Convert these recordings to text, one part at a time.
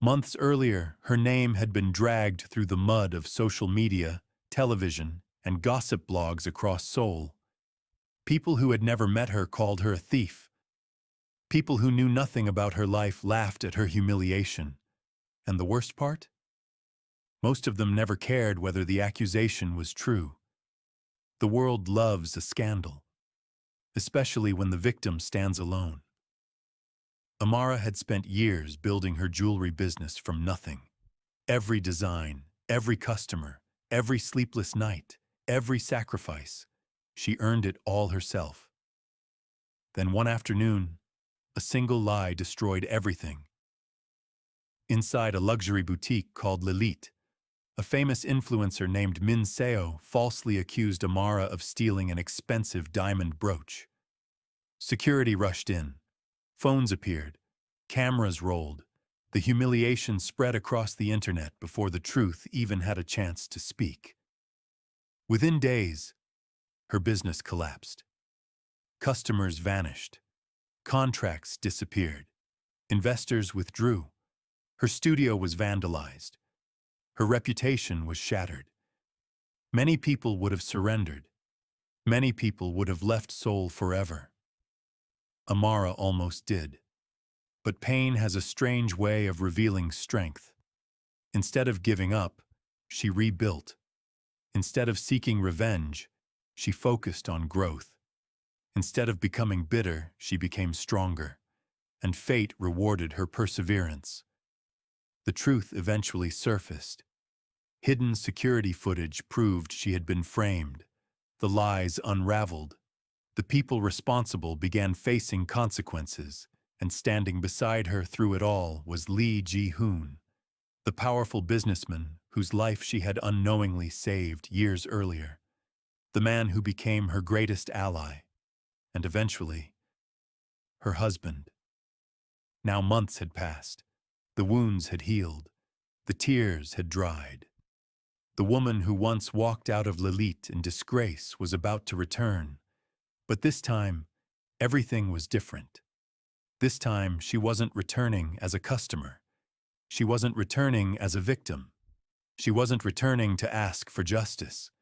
Months earlier, her name had been dragged through the mud of social media, television, and gossip blogs across Seoul. People who had never met her called her a thief. People who knew nothing about her life laughed at her humiliation. And the worst part? Most of them never cared whether the accusation was true. The world loves a scandal, especially when the victim stands alone. Amara had spent years building her jewelry business from nothing. Every design, every customer, every sleepless night, every sacrifice, she earned it all herself. Then one afternoon, a single lie destroyed everything. Inside a luxury boutique called Lilith, a famous influencer named Min Seo falsely accused Amara of stealing an expensive diamond brooch. Security rushed in. Phones appeared. Cameras rolled. The humiliation spread across the internet before the truth even had a chance to speak. Within days, her business collapsed. Customers vanished. Contracts disappeared. Investors withdrew. Her studio was vandalized. Her reputation was shattered. Many people would have surrendered. Many people would have left Seoul forever. Amara almost did. But pain has a strange way of revealing strength. Instead of giving up, she rebuilt. Instead of seeking revenge, she focused on growth. Instead of becoming bitter, she became stronger. And fate rewarded her perseverance. The truth eventually surfaced. Hidden security footage proved she had been framed. The lies unraveled. The people responsible began facing consequences, and standing beside her through it all was Lee Ji-hoon, the powerful businessman whose life she had unknowingly saved years earlier, the man who became her greatest ally, and eventually, her husband. Now months had passed. The wounds had healed. The tears had dried. The woman who once walked out of Lilith in disgrace was about to return. But this time, everything was different. This time, she wasn't returning as a customer. She wasn't returning as a victim. She wasn't returning to ask for justice.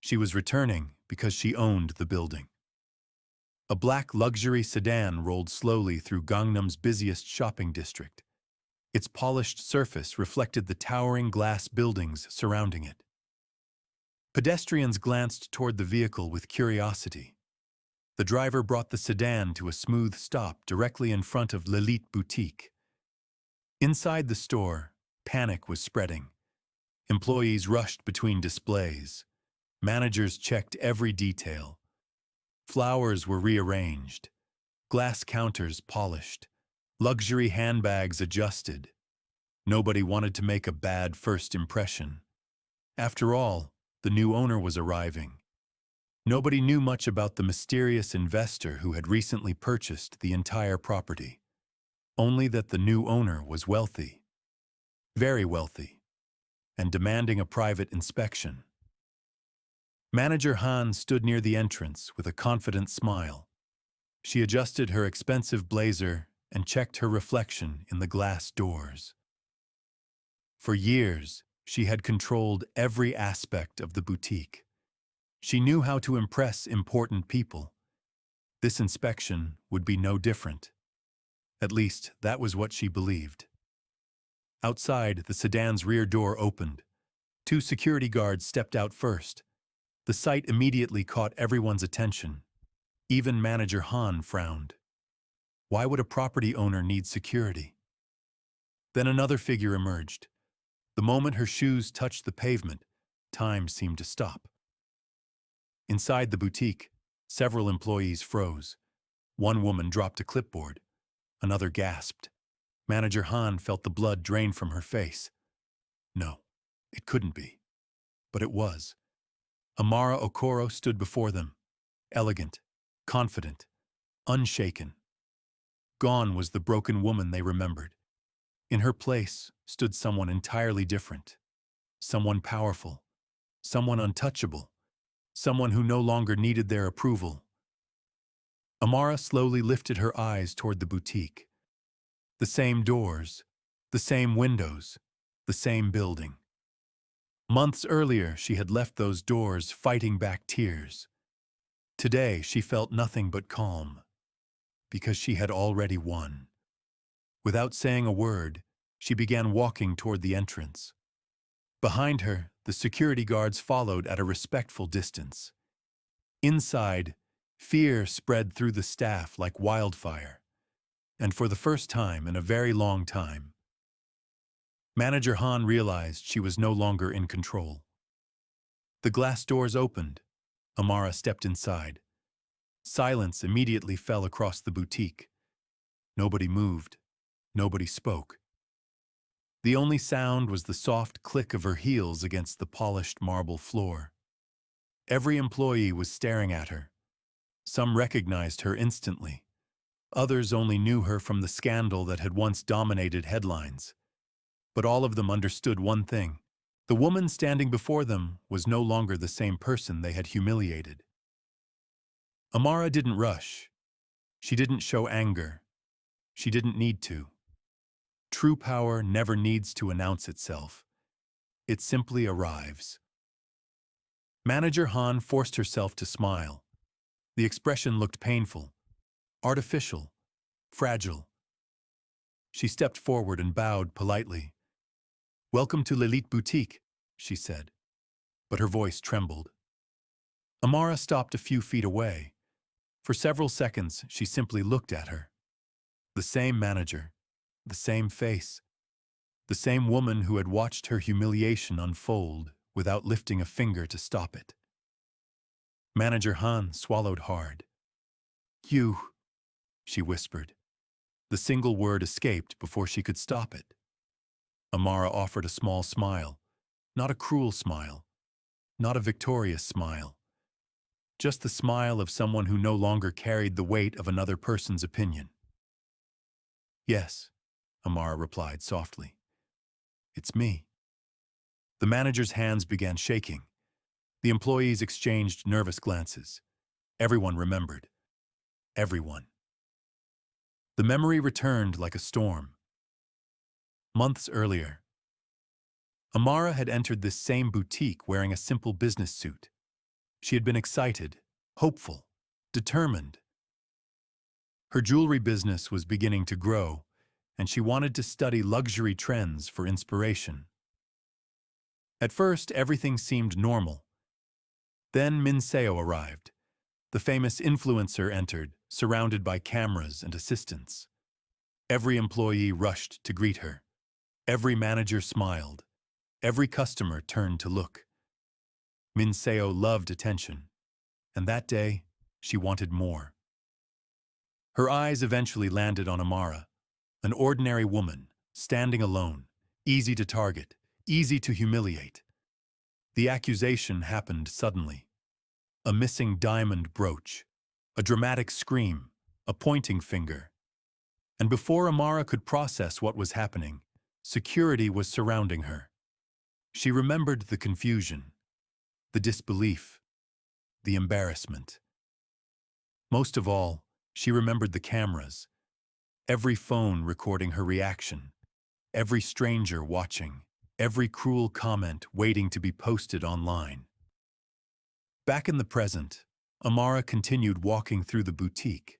She was returning because she owned the building. A black luxury sedan rolled slowly through Gangnam's busiest shopping district. Its polished surface reflected the towering glass buildings surrounding it. Pedestrians glanced toward the vehicle with curiosity. The driver brought the sedan to a smooth stop directly in front of Lilith Boutique. Inside the store, panic was spreading. Employees rushed between displays. Managers checked every detail. Flowers were rearranged. Glass counters polished. Luxury handbags adjusted. Nobody wanted to make a bad first impression. After all, the new owner was arriving. Nobody knew much about the mysterious investor who had recently purchased the entire property. Only that the new owner was wealthy. Very wealthy. And demanding a private inspection. Manager Han stood near the entrance with a confident smile. She adjusted her expensive blazer and checked her reflection in the glass doors. For years, she had controlled every aspect of the boutique. She knew how to impress important people. This inspection would be no different. At least, that was what she believed. Outside, the sedan's rear door opened. 2 security guards stepped out first. The sight immediately caught everyone's attention. Even Manager Han frowned. Why would a property owner need security? Then another figure emerged. The moment her shoes touched the pavement, time seemed to stop. Inside the boutique, several employees froze. One woman dropped a clipboard. Another gasped. Manager Han felt the blood drain from her face. No, it couldn't be. But it was. Amara Okoro stood before them, elegant, confident, unshaken. Gone was the broken woman they remembered. In her place stood someone entirely different. Someone powerful. Someone untouchable. Someone who no longer needed their approval. Amara slowly lifted her eyes toward the boutique. The same doors, The same windows, the same building. Months earlier, she had left those doors fighting back tears. Today, she felt nothing but calm, because she had already won. Without saying a word, she began walking toward the entrance. Behind her, the security guards followed at a respectful distance. Inside, fear spread through the staff like wildfire. And for the first time in a very long time, Manager Han realized she was no longer in control. The glass doors opened. Amara stepped inside. Silence immediately fell across the boutique. Nobody moved. Nobody spoke. The only sound was the soft click of her heels against the polished marble floor. Every employee was staring at her. Some recognized her instantly. Others only knew her from the scandal that had once dominated headlines. But all of them understood one thing. The woman standing before them was no longer the same person they had humiliated. Amara didn't rush. She didn't show anger. She didn't need to. True power never needs to announce itself. It simply arrives. Manager Han forced herself to smile. The expression looked painful, artificial, fragile. She stepped forward and bowed politely. "Welcome to l'Elite Boutique," she said, but her voice trembled. Amara stopped a few feet away. For several seconds, she simply looked at her. The same manager, the same face, the same woman who had watched her humiliation unfold without lifting a finger to stop it. Manager Han swallowed hard. "You," she whispered. The single word escaped before she could stop it. Amara offered a small smile, not a cruel smile, not a victorious smile. Just the smile of someone who no longer carried the weight of another person's opinion. "Yes," Amara replied softly. "It's me." The manager's hands began shaking. The employees exchanged nervous glances. Everyone remembered. Everyone. The memory returned like a storm. Months earlier, Amara had entered this same boutique wearing a simple business suit. She had been excited, hopeful, determined. Her jewelry business was beginning to grow, and she wanted to study luxury trends for inspiration. At first, everything seemed normal. Then Min Seo arrived. The famous influencer entered, surrounded by cameras and assistants. Every employee rushed to greet her. Every manager smiled. Every customer turned to look. Min Seo loved attention, and that day, she wanted more. Her eyes eventually landed on Amara, an ordinary woman, standing alone, easy to target, easy to humiliate. The accusation happened suddenly. A missing diamond brooch, a dramatic scream, a pointing finger. And before Amara could process what was happening, security was surrounding her. She remembered the confusion, the disbelief, the embarrassment. Most of all, she remembered the cameras, every phone recording her reaction, every stranger watching, every cruel comment waiting to be posted online. Back in the present, Amara continued walking through the boutique.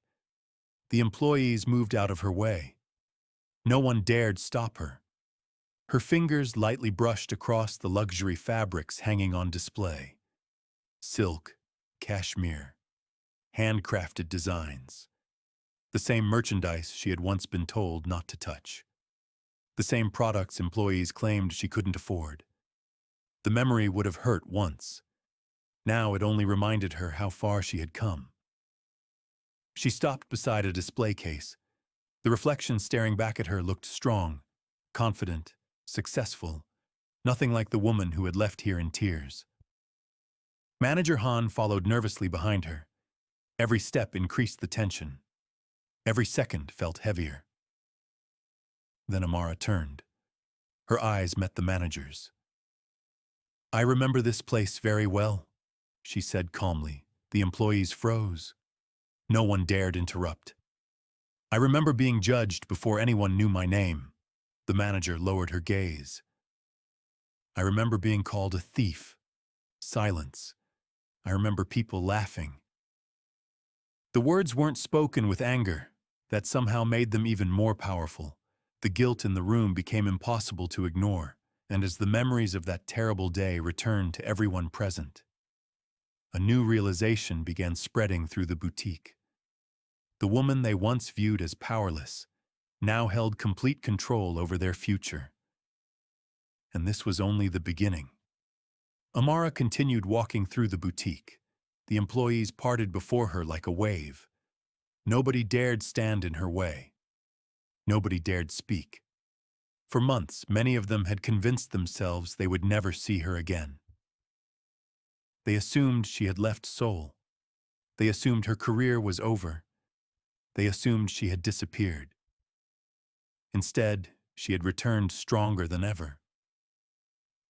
The employees moved out of her way. No one dared stop her. Her fingers lightly brushed across the luxury fabrics hanging on display. Silk, cashmere, handcrafted designs. The same merchandise she had once been told not to touch. The same products employees claimed she couldn't afford. The memory would have hurt once. Now it only reminded her how far she had come. She stopped beside a display case. The reflection staring back at her looked strong, confident, successful, nothing like the woman who had left here in tears. Manager Han followed nervously behind her. Every step increased the tension. Every second felt heavier. Then Amara turned. Her eyes met the manager's. "I remember this place very well," she said calmly. The employees froze. No one dared interrupt. "I remember being judged before anyone knew my name. The manager lowered her gaze. I remember being called a thief. Silence. I remember people laughing. The words weren't spoken with anger. That somehow made them even more powerful. The guilt in the room became impossible to ignore, and as the memories of that terrible day returned to everyone present, a new realization began spreading through the boutique. The woman they once viewed as powerless now held complete control over their future. And this was only the beginning. Amara continued walking through the boutique. The employees parted before her like a wave. Nobody dared stand in her way. Nobody dared speak. For months, many of them had convinced themselves they would never see her again. They assumed she had left Seoul. They assumed her career was over. They assumed she had disappeared. Instead, she had returned stronger than ever.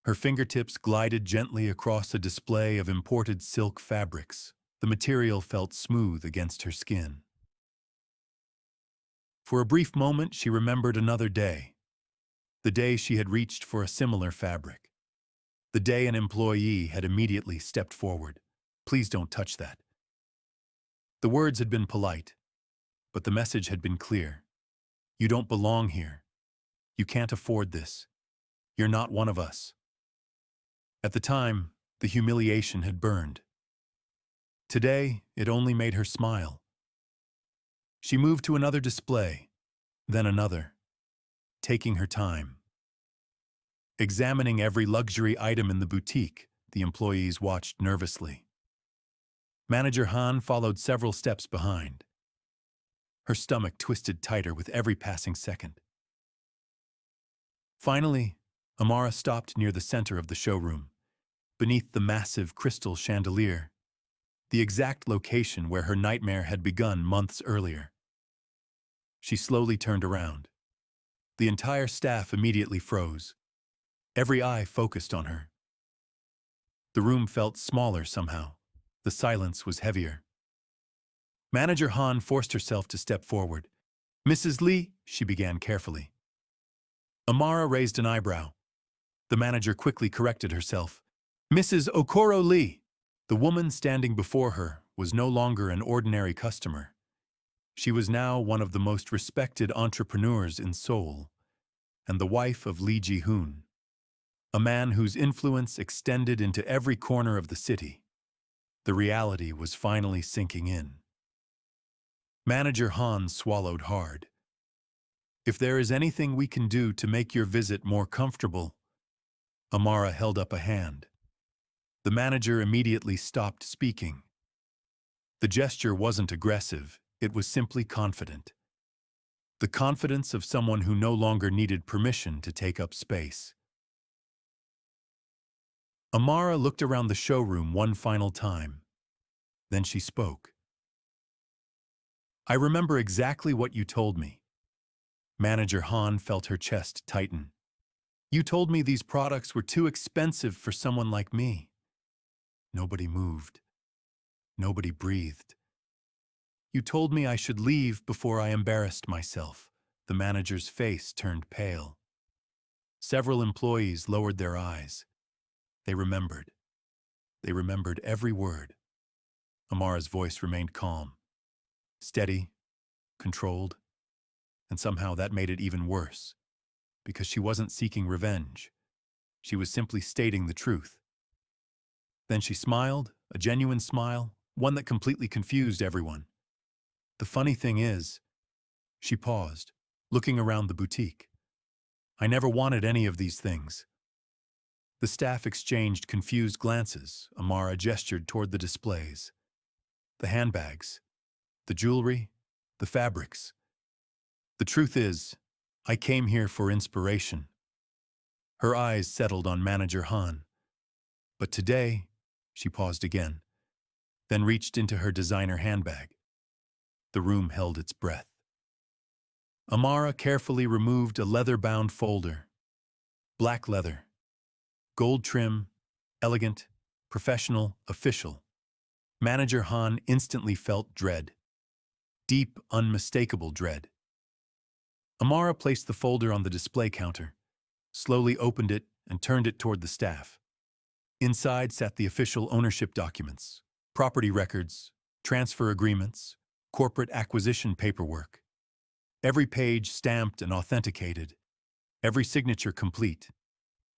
Her fingertips glided gently across a display of imported silk fabrics. The material felt smooth against her skin. For a brief moment, she remembered another day. The day she had reached for a similar fabric. The day an employee had immediately stepped forward. Please don't touch that. The words had been polite, but the message had been clear. You don't belong here. You can't afford this. You're not one of us. At the time, the humiliation had burned. Today, it only made her smile. She moved to another display, then another, taking her time. Examining every luxury item in the boutique, the employees watched nervously. Manager Han followed several steps behind. Her stomach twisted tighter with every passing second. Finally, Amara stopped near the center of the showroom, beneath the massive crystal chandelier, the exact location where her nightmare had begun months earlier. She slowly turned around. The entire staff immediately froze. Every eye focused on her. The room felt smaller somehow. The silence was heavier. Manager Han forced herself to step forward. "Mrs. Lee," she began carefully. Amara raised an eyebrow. The manager quickly corrected herself. "Mrs. Okoro-Lee." The woman standing before her was no longer an ordinary customer. She was now one of the most respected entrepreneurs in Seoul, and the wife of Lee Ji-hoon, a man whose influence extended into every corner of the city. The reality was finally sinking in. Manager Han swallowed hard. "If there is anything we can do to make your visit more comfortable." Amara held up a hand. The manager immediately stopped speaking. The gesture wasn't aggressive, it was simply confident. The confidence of someone who no longer needed permission to take up space. Amara looked around the showroom one final time. Then she spoke. "I remember exactly what you told me." Manager Han felt her chest tighten. "You told me these products were too expensive for someone like me." Nobody moved. Nobody breathed. "You told me I should leave before I embarrassed myself." The manager's face turned pale. Several employees lowered their eyes. They remembered. They remembered every word. Amara's voice remained calm, steady, controlled, and somehow that made it even worse, because she wasn't seeking revenge. She was simply stating the truth. Then she smiled, a genuine smile, one that completely confused everyone. "The funny thing is," she paused, looking around the boutique, "I never wanted any of these things." The staff exchanged confused glances. Amara gestured toward the displays. The handbags, the jewelry, the fabrics. "The truth is, I came here for inspiration." Her eyes settled on Manager Han. "But today," she paused again, then reached into her designer handbag. The room held its breath. Amara carefully removed a leather-bound folder. Black leather. Gold trim, elegant, professional, official. Manager Han instantly felt dread. Deep, unmistakable dread. Amara placed the folder on the display counter, slowly opened it, and turned it toward the staff. Inside sat the official ownership documents, property records, transfer agreements, corporate acquisition paperwork. Every page stamped and authenticated, every signature complete,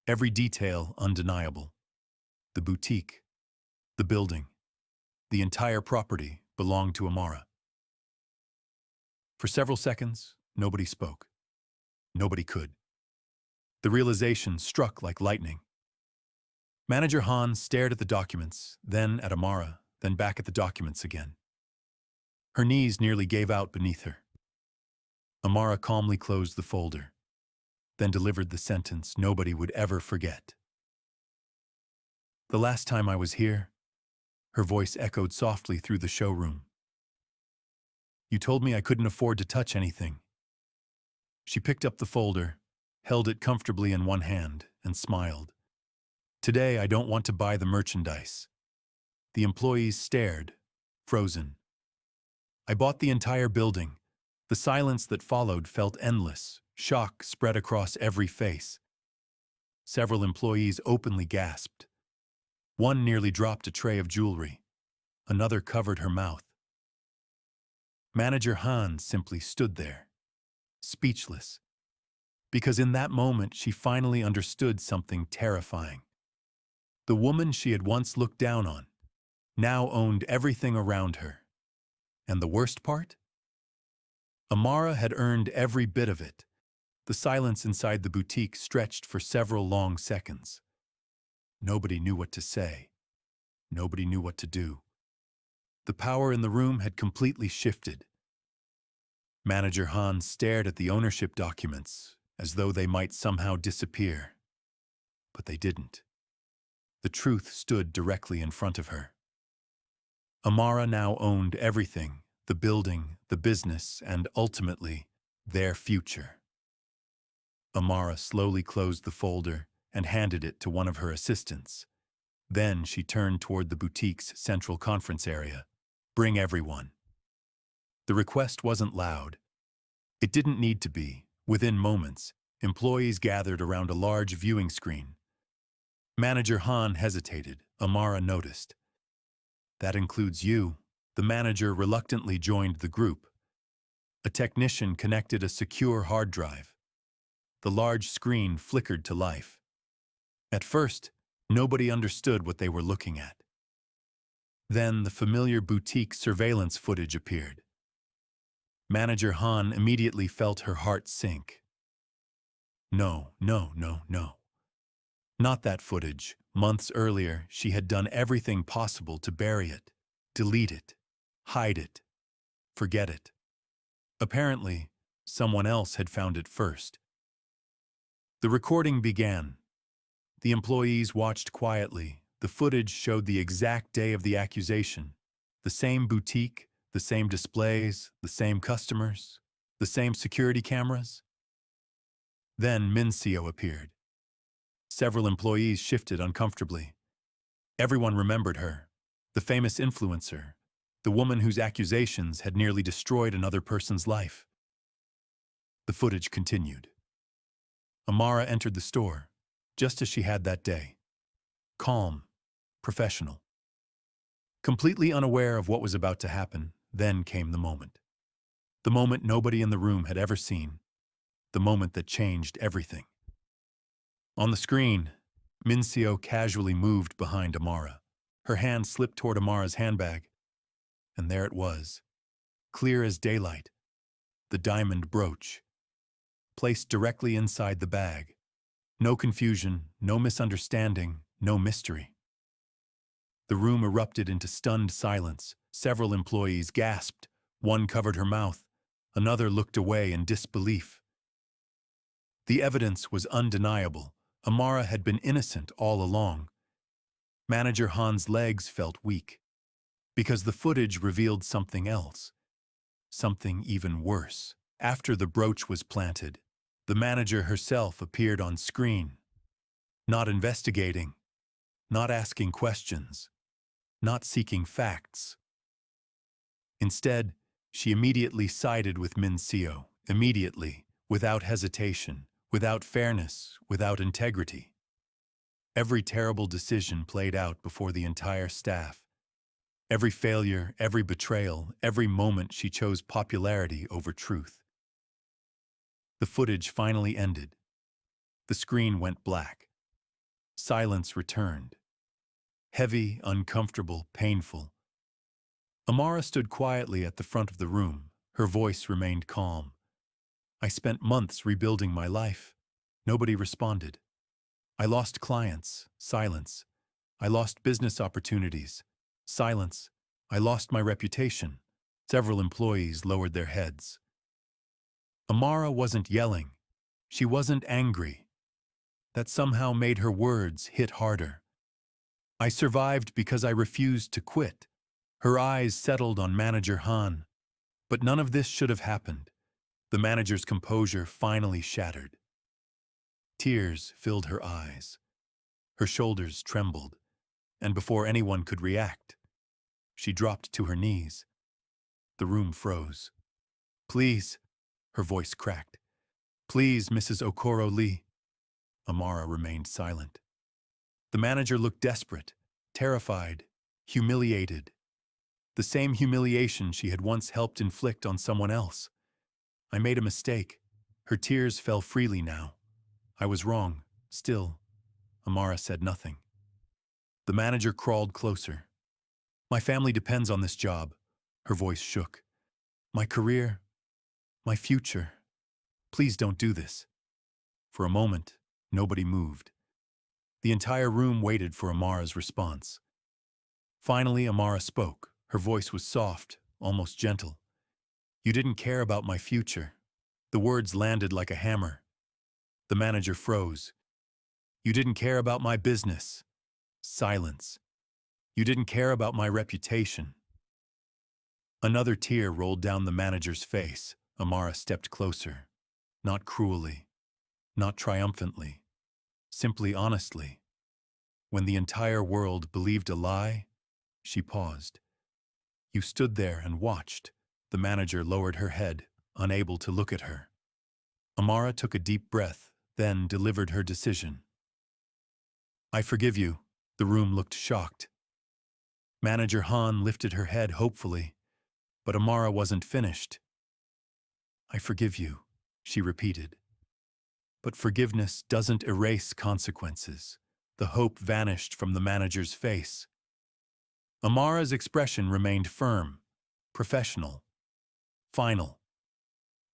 every detail undeniable. The boutique, the building, the entire property belonged to Amara. For several seconds, nobody spoke. Nobody could. The realization struck like lightning. Manager Han stared at the documents, then at Amara, then back at the documents again. Her knees nearly gave out beneath her. Amara calmly closed the folder, then delivered the sentence nobody would ever forget. "The last time I was here," her voice echoed softly through the showroom. "You told me I couldn't afford to touch anything." She picked up the folder, held it comfortably in one hand, and smiled. "Today I don't want to buy the merchandise." The employees stared, frozen. "I bought the entire building." The silence that followed felt endless, shock spread across every face. Several employees openly gasped. One nearly dropped a tray of jewelry. Another covered her mouth. Manager Han simply stood there, speechless, because in that moment she finally understood something terrifying. The woman she had once looked down on now owned everything around her. And the worst part? Amara had earned every bit of it. The silence inside the boutique stretched for several long seconds. Nobody knew what to say. Nobody knew what to do. The power in the room had completely shifted. Manager Han stared at the ownership documents as though they might somehow disappear. But they didn't. The truth stood directly in front of her. Amara now owned everything: the building, the business, and ultimately, their future. Amara slowly closed the folder and handed it to one of her assistants. Then she turned toward the boutique's central conference area. "Bring everyone." The request wasn't loud. It didn't need to be. Within moments, employees gathered around a large viewing screen. Manager Han hesitated. Amara noticed. "That includes you." The manager reluctantly joined the group. A technician connected a secure hard drive. The large screen flickered to life. At first, nobody understood what they were looking at. Then the familiar boutique surveillance footage appeared. Manager Han immediately felt her heart sink. No, no, no, no. Not that footage. Months earlier, she had done everything possible to bury it, delete it, hide it, forget it. Apparently, someone else had found it first. The recording began. The employees watched quietly. The footage showed the exact day of the accusation. The same boutique, the same displays, the same customers, the same security cameras. Then Min Seo appeared. Several employees shifted uncomfortably. Everyone remembered her, the famous influencer, the woman whose accusations had nearly destroyed another person's life. The footage continued. Amara entered the store, just as she had that day. Calm, professional. Completely unaware of what was about to happen, then came the moment. The moment nobody in the room had ever seen. The moment that changed everything. On the screen, Min Seo casually moved behind Amara. Her hand slipped toward Amara's handbag. And there it was, clear as daylight, the diamond brooch, placed directly inside the bag. No confusion, no misunderstanding, no mystery. The room erupted into stunned silence. Several employees gasped. One covered her mouth. Another looked away in disbelief. The evidence was undeniable. Amara had been innocent all along. Manager Han's legs felt weak, because the footage revealed something else. Something even worse. After the brooch was planted, the manager herself appeared on screen. Not investigating, not asking questions, not seeking facts. Instead, she immediately sided with Min Seo, immediately, without hesitation, without fairness, without integrity. Every terrible decision played out before the entire staff. Every failure, every betrayal, every moment she chose popularity over truth. The footage finally ended. The screen went black. Silence returned. Heavy, uncomfortable, painful. Amara stood quietly at the front of the room. Her voice remained calm. I spent months rebuilding my life. Nobody responded. I lost clients. Silence. I lost business opportunities. Silence. I lost my reputation. Several employees lowered their heads. Amara wasn't yelling. She wasn't angry. That somehow made her words hit harder. I survived because I refused to quit. Her eyes settled on Manager Han. But none of this should have happened. The manager's composure finally shattered. Tears filled her eyes. Her shoulders trembled, and before anyone could react, she dropped to her knees. The room froze. Please, her voice cracked. Please, Mrs. Okoro-Lee. Amara remained silent. The manager looked desperate, terrified, humiliated. The same humiliation she had once helped inflict on someone else. I made a mistake. Her tears fell freely now. I was wrong. Still, Amara said nothing. The manager crawled closer. My family depends on this job. Her voice shook. My career, my future. Please don't do this. For a moment, nobody moved. The entire room waited for Amara's response. Finally, Amara spoke. Her voice was soft, almost gentle. You didn't care about my future. The words landed like a hammer. The manager froze. You didn't care about my business. Silence. You didn't care about my reputation. Another tear rolled down the manager's face. Amara stepped closer. Not cruelly. Not triumphantly. Simply honestly. When the entire world believed a lie, she paused. You stood there and watched. The manager lowered her head, unable to look at her. Amara took a deep breath, then delivered her decision. I forgive you. The room looked shocked. Manager Han lifted her head hopefully, but Amara wasn't finished. I forgive you, she repeated. But forgiveness doesn't erase consequences. The hope vanished from the manager's face. Amara's expression remained firm, professional, final.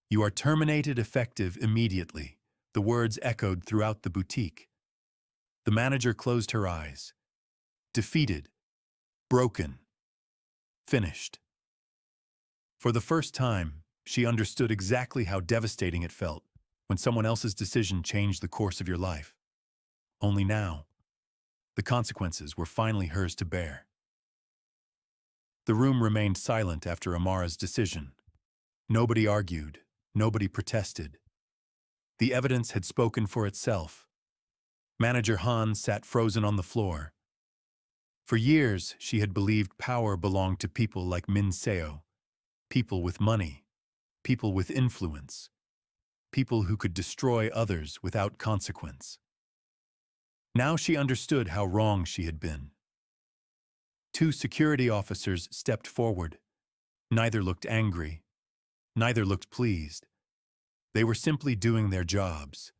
You are terminated effective immediately. The words echoed throughout the boutique. The manager closed her eyes. Defeated, broken, finished. For the first time, she understood exactly how devastating it felt when someone else's decision changed the course of your life. Only now, the consequences were finally hers to bear. The room remained silent after Amara's decision. Nobody argued, nobody protested. The evidence had spoken for itself. Manager Han sat frozen on the floor. For years, she had believed power belonged to people like Min Seo, people with money, people with influence, people who could destroy others without consequence. Now she understood how wrong she had been. Two security officers stepped forward. Neither looked angry. Neither looked pleased. They were simply doing their jobs.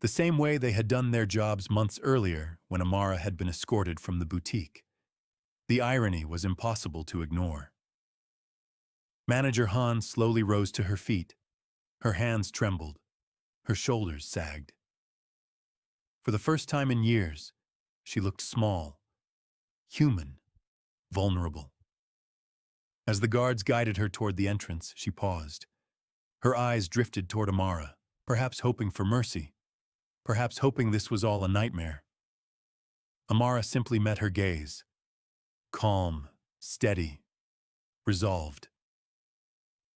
The same way they had done their jobs months earlier when Amara had been escorted from the boutique. The irony was impossible to ignore. Manager Han slowly rose to her feet. Her hands trembled. Her shoulders sagged. For the first time in years, she looked small, human, vulnerable. As the guards guided her toward the entrance, she paused. Her eyes drifted toward Amara, perhaps hoping for mercy, perhaps hoping this was all a nightmare. Amara simply met her gaze. Calm, steady, resolved.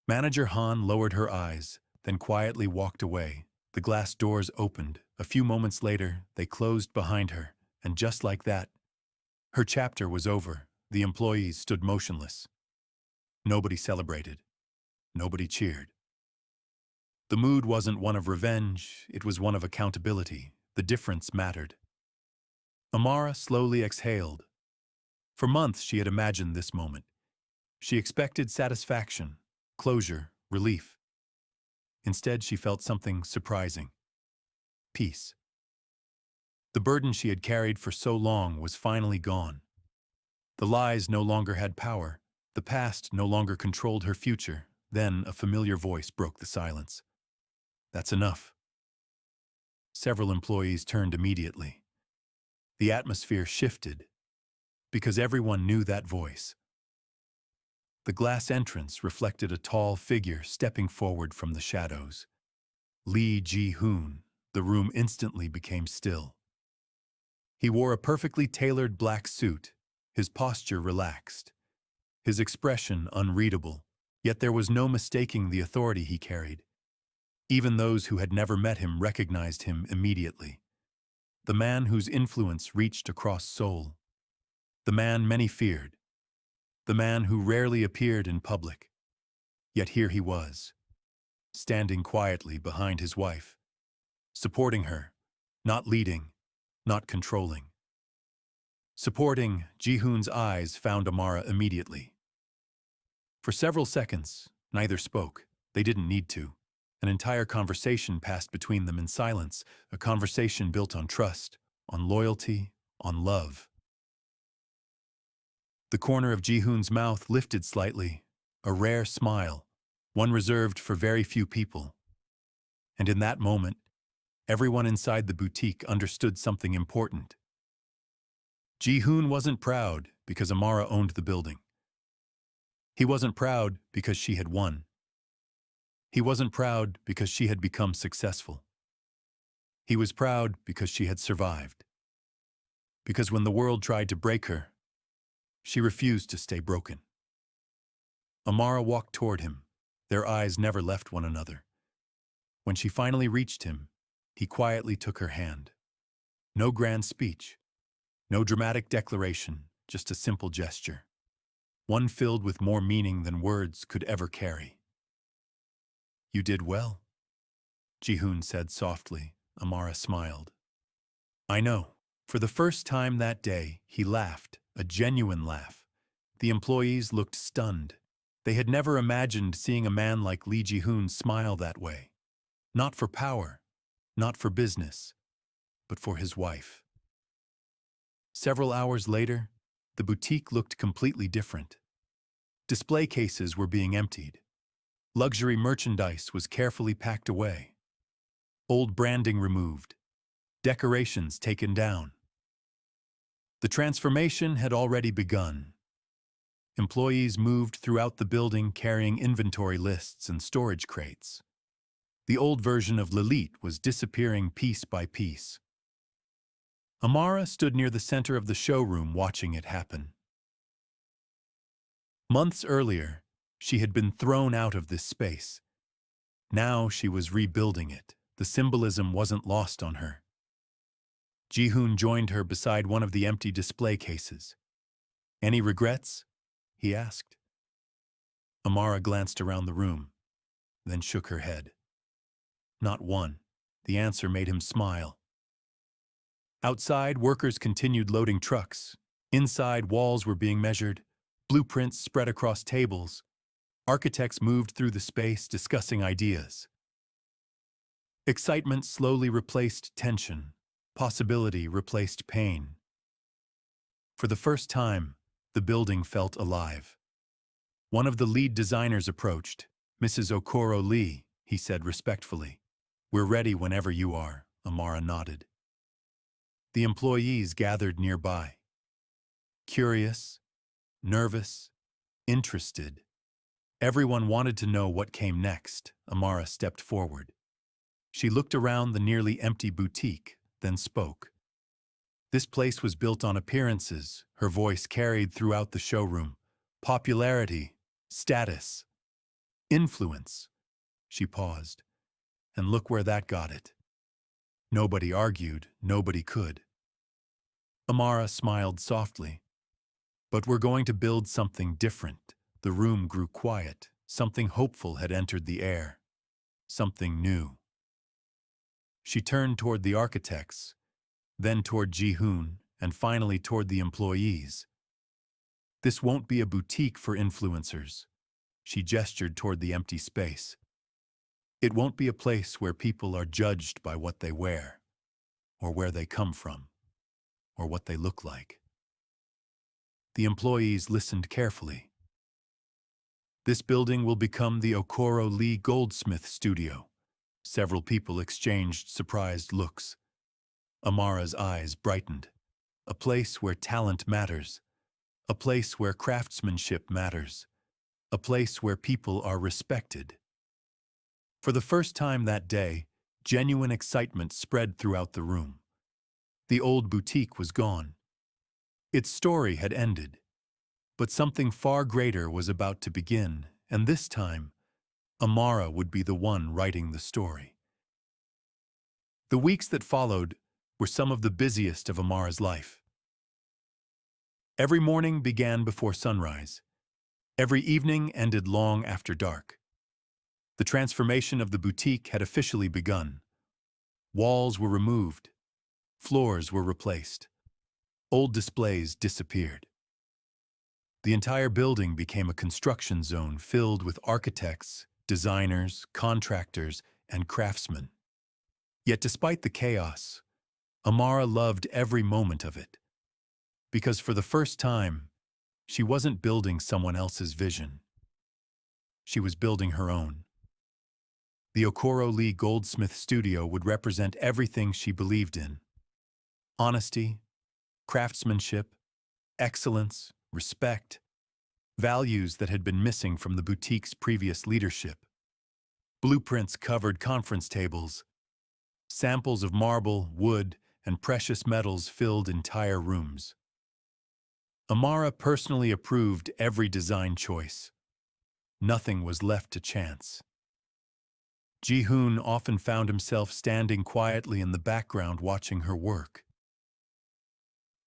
Manager Han lowered her eyes, then quietly walked away. The glass doors opened. A few moments later, they closed behind her, and just like that, her chapter was over. The employees stood motionless. Nobody celebrated. Nobody cheered. The mood wasn't one of revenge, it was one of accountability. The difference mattered. Amara slowly exhaled. For months she had imagined this moment. She expected satisfaction, closure, relief. Instead, she felt something surprising. Peace. The burden she had carried for so long was finally gone. The lies no longer had power. The past no longer controlled her future. Then a familiar voice broke the silence. "That's enough." Several employees turned immediately. The atmosphere shifted because everyone knew that voice. The glass entrance reflected a tall figure stepping forward from the shadows. Lee Ji-hoon. The room instantly became still. He wore a perfectly tailored black suit, his posture relaxed, his expression unreadable, yet there was no mistaking the authority he carried. Even those who had never met him recognized him immediately. The man whose influence reached across Seoul. The man many feared. The man who rarely appeared in public. Yet here he was, standing quietly behind his wife, supporting her, not leading, not controlling. Supporting, Ji-hoon's eyes found Amara immediately. For several seconds, neither spoke. They didn't need to. An entire conversation passed between them in silence, a conversation built on trust, on loyalty, on love. The corner of Ji-hoon's mouth lifted slightly, a rare smile, one reserved for very few people. And in that moment, everyone inside the boutique understood something important. Ji-hoon wasn't proud because Amara owned the building. He wasn't proud because she had won. He wasn't proud because she had become successful. He was proud because she had survived. Because when the world tried to break her, she refused to stay broken. Amara walked toward him. Their eyes never left one another. When she finally reached him, he quietly took her hand. No grand speech, no dramatic declaration, just a simple gesture. One filled with more meaning than words could ever carry. "You did well," Ji-hoon said softly. Amara smiled. "I know." For the first time that day, he laughed, a genuine laugh. The employees looked stunned. They had never imagined seeing a man like Lee Ji-hoon smile that way. Not for power, not for business, but for his wife. Several hours later, the boutique looked completely different. Display cases were being emptied. Luxury merchandise was carefully packed away. Old branding removed. Decorations taken down. The transformation had already begun. Employees moved throughout the building carrying inventory lists and storage crates. The old version of Lilith was disappearing piece by piece. Amara stood near the center of the showroom watching it happen. Months earlier, she had been thrown out of this space. Now she was rebuilding it. The symbolism wasn't lost on her. Ji-hoon joined her beside one of the empty display cases. "Any regrets?" he asked. Amara glanced around the room, then shook her head. Not one. The answer made him smile. Outside, workers continued loading trucks. Inside, walls were being measured. Blueprints spread across tables. Architects moved through the space, discussing ideas. Excitement slowly replaced tension. Possibility replaced pain. For the first time, the building felt alive. One of the lead designers approached. "Mrs. Okoro-Lee," he said respectfully. "We're ready whenever you are," Amara nodded. The employees gathered nearby. Curious, nervous, interested. Everyone wanted to know what came next. Amara stepped forward. She looked around the nearly empty boutique, then spoke. This place was built on appearances, her voice carried throughout the showroom. Popularity, status, influence. She paused. And look where that got it. Nobody argued, nobody could. Amara smiled softly. "But we're going to build something different." The room grew quiet. Something hopeful had entered the air. something new. She turned toward the architects, then toward Ji-hoon, and finally toward the employees. This won't be a boutique for influencers. She gestured toward the empty space. It won't be a place where people are judged by what they wear, or where they come from, or what they look like. The employees listened carefully. This building will become the Okoro-Lee Goldsmith studio. Several people exchanged surprised looks. Amara's eyes brightened. A place where talent matters. A place where craftsmanship matters. A place where people are respected. For the first time that day, genuine excitement spread throughout the room. The old boutique was gone. Its story had ended. But something far greater was about to begin, and this time, Amara would be the one writing the story. The weeks that followed were some of the busiest of Amara's life. Every morning began before sunrise. Every evening ended long after dark. The transformation of the boutique had officially begun. Walls were removed. Floors were replaced. Old displays disappeared. The entire building became a construction zone filled with architects, designers, contractors, and craftsmen. Yet despite the chaos, Amara loved every moment of it. Because for the first time, she wasn't building someone else's vision. She was building her own. The Okoro-Lee Goldsmith studio would represent everything she believed in. Honesty, craftsmanship, excellence, respect, values that had been missing from the boutique's previous leadership. Blueprints covered conference tables. Samples of marble, wood, and precious metals filled entire rooms. Amara personally approved every design choice. Nothing was left to chance. Ji-hoon often found himself standing quietly in the background watching her work.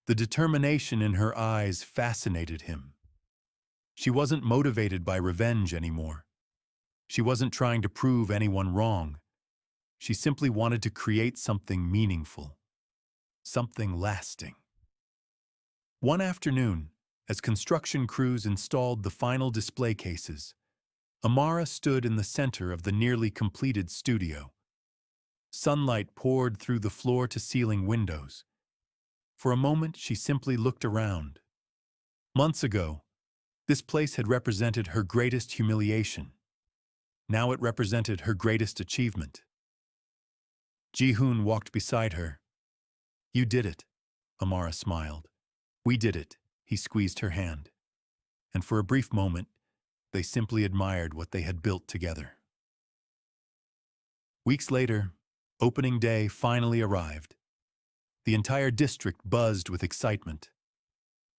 The determination in her eyes fascinated him. She wasn't motivated by revenge anymore. She wasn't trying to prove anyone wrong. She simply wanted to create something meaningful, something lasting. One afternoon, as construction crews installed the final display cases, Amara stood in the center of the nearly completed studio. Sunlight poured through the floor-to-ceiling windows. For a moment, she simply looked around. Months ago, this place had represented her greatest humiliation. Now it represented her greatest achievement. Ji-hoon walked beside her. "You did it," Amara smiled. "We did it," he squeezed her hand. And for a brief moment, they simply admired what they had built together. Weeks later, opening day finally arrived. The entire district buzzed with excitement.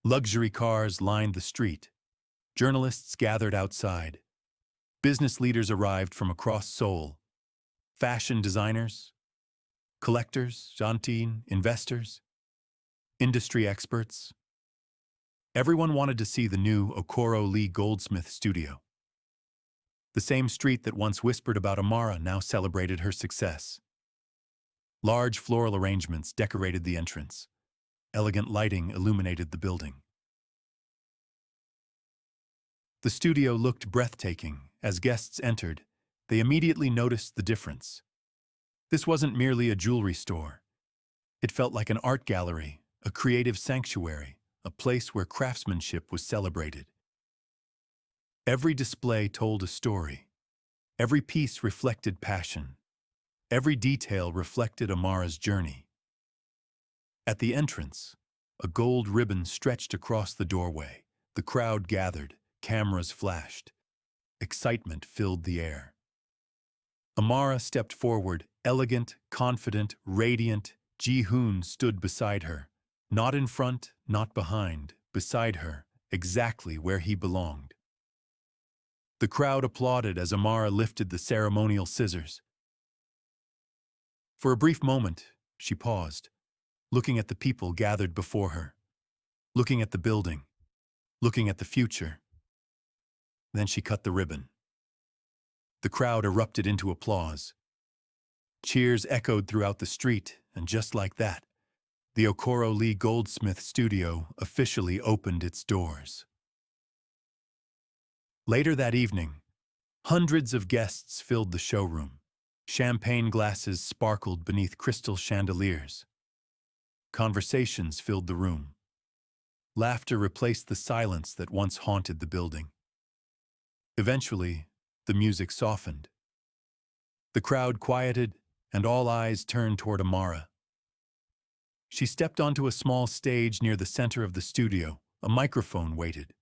Luxury cars lined the street. Journalists gathered outside. Business leaders arrived from across Seoul. Fashion designers, collectors, janteen, investors, industry experts. Everyone wanted to see the new Okoro-Lee Goldsmith studio. The same street that once whispered about Amara now celebrated her success. Large floral arrangements decorated the entrance. Elegant lighting illuminated the building. The studio looked breathtaking. As guests entered, they immediately noticed the difference. This wasn't merely a jewelry store. It felt like an art gallery, a creative sanctuary, a place where craftsmanship was celebrated. Every display told a story. Every piece reflected passion. Every detail reflected Amara's journey. At the entrance, a gold ribbon stretched across the doorway. The crowd gathered, cameras flashed. Excitement filled the air. Amara stepped forward, elegant, confident, radiant. Ji-hoon stood beside her. Not in front, not behind, beside her, exactly where he belonged. The crowd applauded as Amara lifted the ceremonial scissors. For a brief moment, she paused, looking at the people gathered before her, looking at the building, looking at the future. Then she cut the ribbon. The crowd erupted into applause. Cheers echoed throughout the street, and just like that, the Okoro-Lee Goldsmith studio officially opened its doors. Later that evening, hundreds of guests filled the showroom. Champagne glasses sparkled beneath crystal chandeliers. Conversations filled the room. Laughter replaced the silence that once haunted the building. Eventually, the music softened. The crowd quieted, and all eyes turned toward Amara. She stepped onto a small stage near the center of the studio. A microphone waited.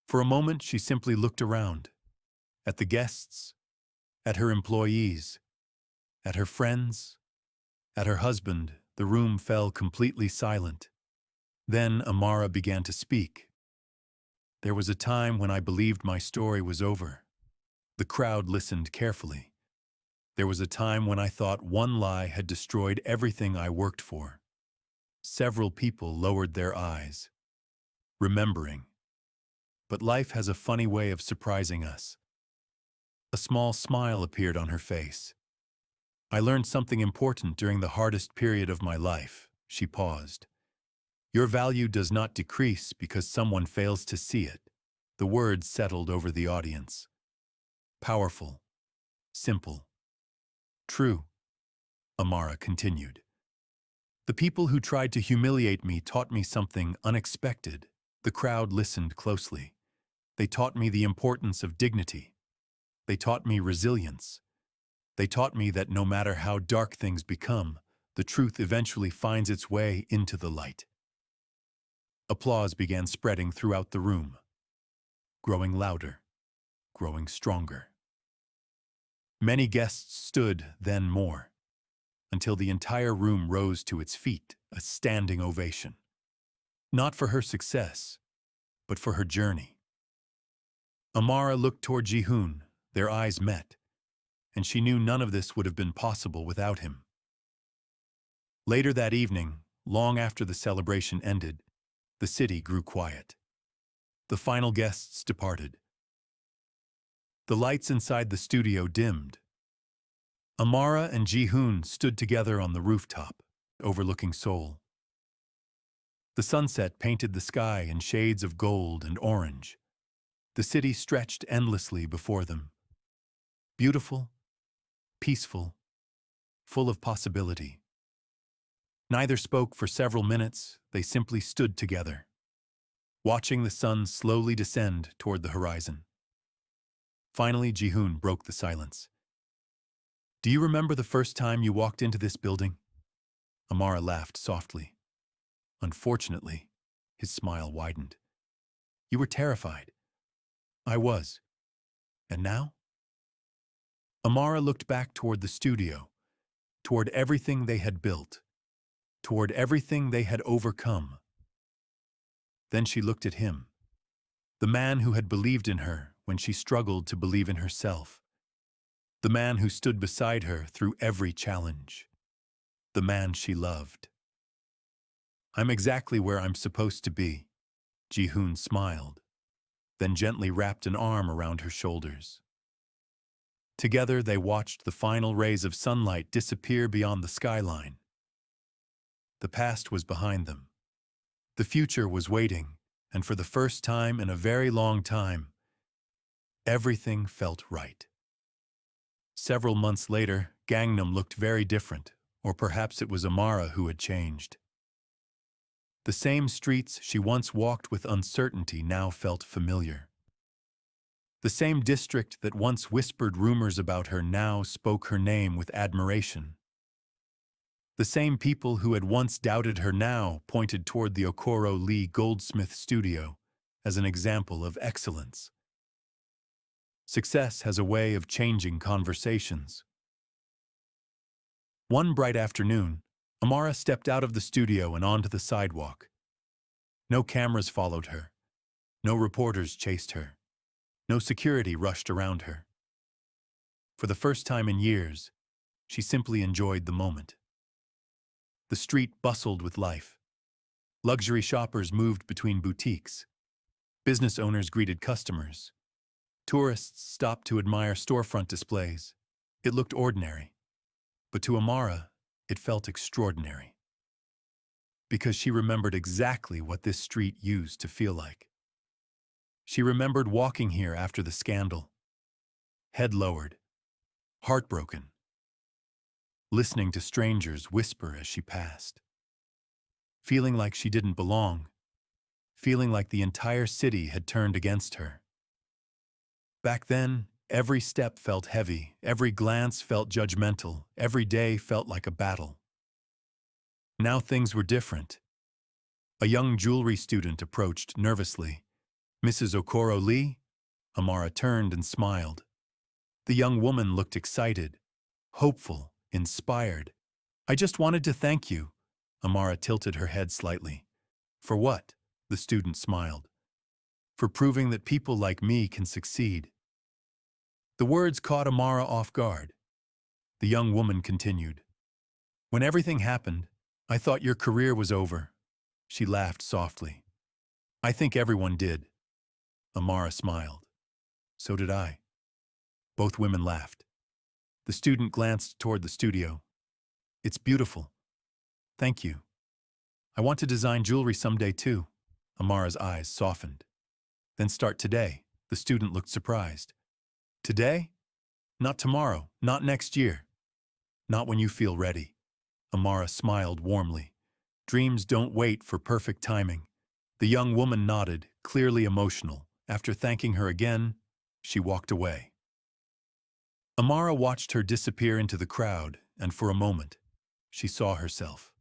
For a moment, she simply looked around, at the guests, at her employees, at her friends, at her husband. The room fell completely silent. Then Amara began to speak. There was a time when I believed my story was over. The crowd listened carefully. There was a time when I thought one lie had destroyed everything I worked for. Several people lowered their eyes, remembering. But life has a funny way of surprising us. A small smile appeared on her face. I learned something important during the hardest period of my life. She paused. Your value does not decrease because someone fails to see it. The words settled over the audience. Powerful. Simple. True. Amara continued. The people who tried to humiliate me taught me something unexpected. The crowd listened closely. They taught me the importance of dignity. They taught me resilience. They taught me that no matter how dark things become, the truth eventually finds its way into the light. Applause began spreading throughout the room, growing louder, growing stronger. Many guests stood, then more, until the entire room rose to its feet, a standing ovation. Not for her success, but for her journey. Amara looked toward Ji-hoon. Their eyes met, and she knew none of this would have been possible without him. Later that evening, long after the celebration ended, the city grew quiet. The final guests departed. The lights inside the studio dimmed. Amara and Ji-hoon stood together on the rooftop, overlooking Seoul. The sunset painted the sky in shades of gold and orange. The city stretched endlessly before them. Beautiful, peaceful, full of possibility. Neither spoke for several minutes. They simply stood together, watching the sun slowly descend toward the horizon. Finally, Ji-hoon broke the silence. Do you remember the first time you walked into this building? Amara laughed softly. Unfortunately, his smile widened. You were terrified. I was. And now? Amara looked back toward the studio, toward everything they had built, toward everything they had overcome. Then she looked at him, the man who had believed in her when she struggled to believe in herself, the man who stood beside her through every challenge, the man she loved. I'm exactly where I'm supposed to be, Ji-hoon smiled, then gently wrapped an arm around her shoulders. Together they watched the final rays of sunlight disappear beyond the skyline. The past was behind them. The future was waiting, and for the first time in a very long time, everything felt right. Several months later, Gangnam looked very different, or perhaps it was Amara who had changed. The same streets she once walked with uncertainty now felt familiar. The same district that once whispered rumors about her now spoke her name with admiration. The same people who had once doubted her now pointed toward the Okoro-Lee Goldsmith studio as an example of excellence. Success has a way of changing conversations. One bright afternoon, Amara stepped out of the studio and onto the sidewalk. No cameras followed her. No reporters chased her. No security rushed around her. For the first time in years, she simply enjoyed the moment. The street bustled with life. Luxury shoppers moved between boutiques. Business owners greeted customers. Tourists stopped to admire storefront displays. It looked ordinary, but to Amara, it felt extraordinary. Because she remembered exactly what this street used to feel like. She remembered walking here after the scandal, head lowered, heartbroken, listening to strangers whisper as she passed, feeling like she didn't belong, feeling like the entire city had turned against her. Back then, every step felt heavy, every glance felt judgmental, every day felt like a battle. Now things were different. A young jewelry student approached nervously. "Mrs. Okoro-Lee?" Amara turned and smiled. The young woman looked excited, hopeful, inspired. "I just wanted to thank you." Amara tilted her head slightly. "For what?" The student smiled. "For proving that people like me can succeed." The words caught Amara off guard. The young woman continued. "When everything happened, I thought your career was over." She laughed softly. "I think everyone did." Amara smiled. "So did I." Both women laughed. The student glanced toward the studio. "It's beautiful. Thank you. I want to design jewelry someday too." Amara's eyes softened. "Then start today." The student looked surprised. "Today? Not tomorrow, not next year. Not when you feel ready." Amara smiled warmly. "Dreams don't wait for perfect timing." The young woman nodded, clearly emotional. After thanking her again, she walked away. Amara watched her disappear into the crowd, and for a moment, she saw herself.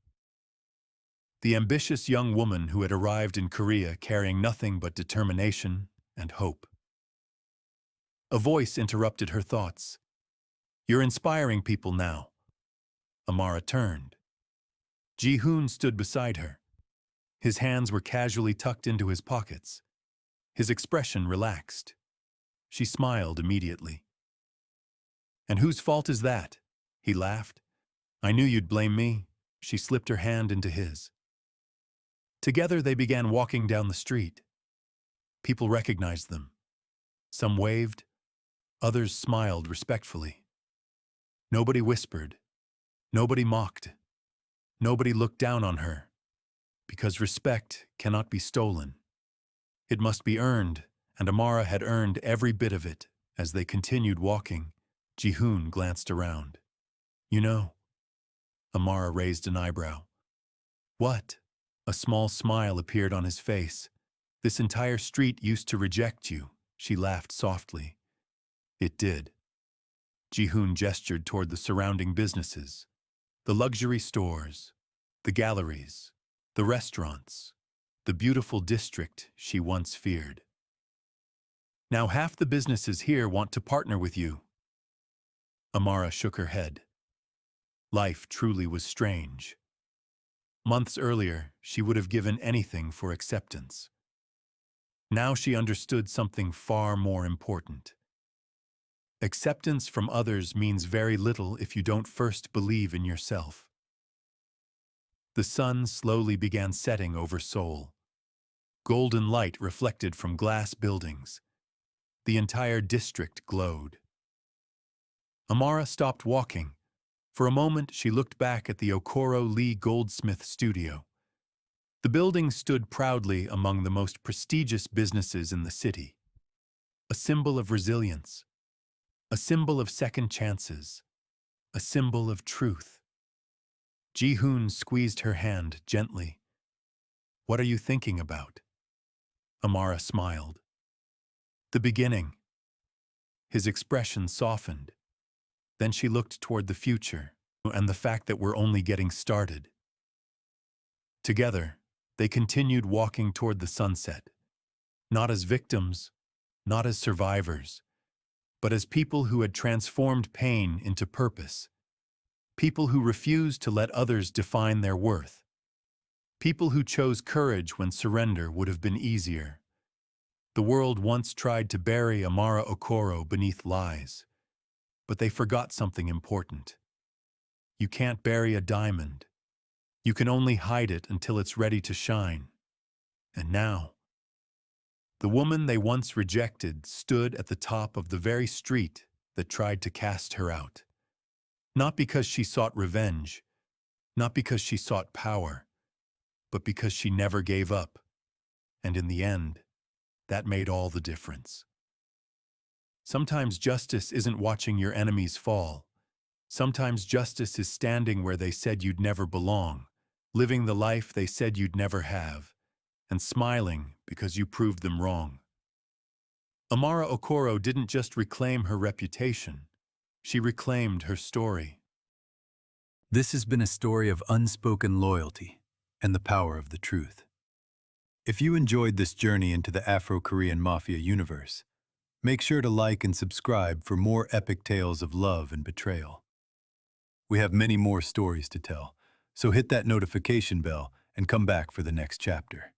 The ambitious young woman who had arrived in Korea carrying nothing but determination and hope. A voice interrupted her thoughts. "You're inspiring people now." Amara turned. Ji-hoon stood beside her. His hands were casually tucked into his pockets. His expression relaxed. She smiled immediately. "And whose fault is that?" He laughed. "I knew you'd blame me." She slipped her hand into his. Together they began walking down the street. People recognized them. Some waved, others smiled respectfully. Nobody whispered. Nobody mocked. Nobody looked down on her. Because respect cannot be stolen. It must be earned, and Amara had earned every bit of it. As they continued walking, Ji-hoon glanced around. "You know." Amara raised an eyebrow. "What?" A small smile appeared on his face. "This entire street used to reject you." She laughed softly. "It did." Ji-hoon gestured toward the surrounding businesses. The luxury stores, the galleries, the restaurants, the beautiful district she once feared. "Now half the businesses here want to partner with you." Amara shook her head. Life truly was strange. Months earlier, she would have given anything for acceptance. Now she understood something far more important. Acceptance from others means very little if you don't first believe in yourself. The sun slowly began setting over Seoul. Golden light reflected from glass buildings. The entire district glowed. Amara stopped walking. For a moment, she looked back at the Okoro-Lee Goldsmith studio. The building stood proudly among the most prestigious businesses in the city. A symbol of resilience. A symbol of second chances. A symbol of truth. Ji-hoon squeezed her hand gently. "What are you thinking about?" Amara smiled. "The beginning." His expression softened. Then she looked toward the future and the fact that we're only getting started. Together, they continued walking toward the sunset, not as victims, not as survivors, but as people who had transformed pain into purpose, people who refused to let others define their worth, people who chose courage when surrender would have been easier. The world once tried to bury Amara Okoro beneath lies, but they forgot something important. You can't bury a diamond. You can only hide it until it's ready to shine. And now, The woman they once rejected stood at the top of the very street that tried to cast her out. Not because she sought revenge, not because she sought power, but because she never gave up. And in the end, that made all the difference. Sometimes justice isn't watching your enemies fall. Sometimes justice is standing where they said you'd never belong, living the life they said you'd never have, and smiling because you proved them wrong. Amara Okoro didn't just reclaim her reputation, she reclaimed her story. This has been a story of unspoken loyalty and the power of the truth. If you enjoyed this journey into the Afro-Korean Mafia universe, make sure to like and subscribe for more epic tales of love and betrayal. We have many more stories to tell, so hit that notification bell and come back for the next chapter.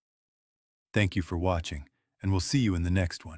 Thank you for watching, and we'll see you in the next one.